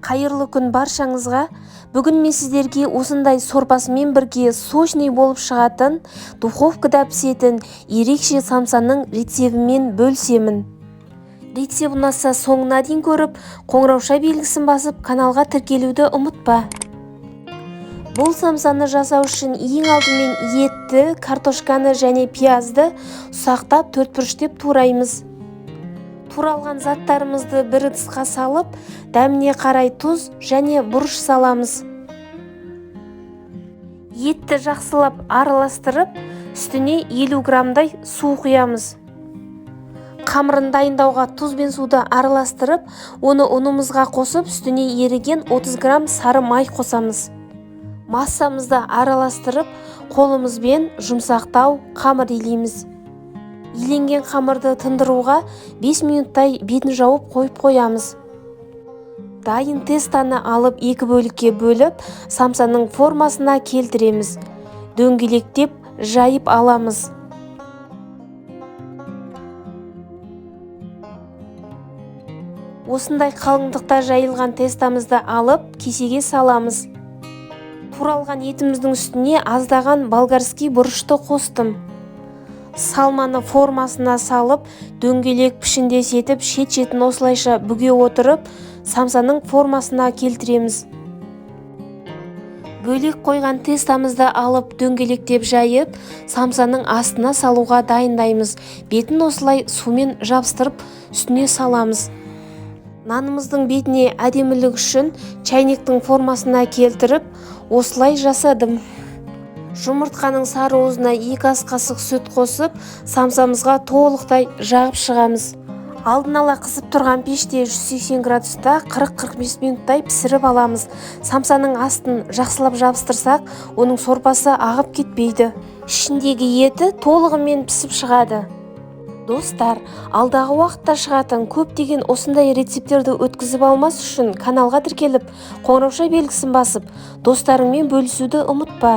Қайырлы күн баршаңызға. Бүгін мен сіздерге осындай сорпасымен бірге сочный болып шығатын, духовкада пісетін ерекше самсаның рецебімен бөлісемін. Рецеп ұнаса соңына дейін көріп, қоңырауша белгісін басып, каналға тіркелуді ұмытпа. Бұл самсаны жасау үшін ең алдымен етті, картошканы және пиязды ұсақтап төртбұрыштеп тураймыз. Туралған заттарымызды бір ыдысқа салып, дәміне қарай тұз және бұрыш саламыз. Етті жақсылап араластырып, үстіне 50 граммдай су құямыз. Қамырын дайындауға тұз бен суды араластырып, оны ұнымызға қосып, үстіне еріген 30 грамм сары май қосамыз. Массамызды араластырып, қолымызбен жұмсақтау қамыр илейміз. Иленген қамырды тындыруға 5 минуттай бетін жауып қойып қоямыз. Дайын тестаны алып 2 бөлікке бөліп, самсаның формасына келтіреміз. Дөңгелектеп жайып аламыз. Осындай қалыңдықта жайылған тестамызды алып, кесеге саламыз. Туралған етіміздің үстіне аздаған болгарский бұрышты қостым. Салманы формасына салып, дөңгелек пішіндес етіп, шет-шетін осылайша бүге отырып, самсаның формасына келтіреміз. Бөлек қойған тестамызды алып, дөңгелектеп жайып, самсаның астына салуға дайындаймыз. Бетін осылай сумен жабыстырып, үстіне саламыз. Нанымыздың бетіне әдемілік үшін чайниктің формасына келтіріп, осылай жасадым. Жұмыртқаның сарыуызына 2 ас қасық сүт қосып, самсамызға толықтай жағып шығамыз. Алдын ала қызып тұрған пеште 180 градуста 40-45 минуттай пісіріп аламыз. Самсаның астын жақсылап жабыстырсақ, оның сорпасы ағып кетпейді. Ішіндегі еті толығымен пісіп шығады. Достар, алдағы уақытта шығатын көптеген осындай рецептерді өткізіп алмас үшін каналға тіркеліп, қоңырауша белгісін басып, достарыңмен бөлісуді ұмытпа.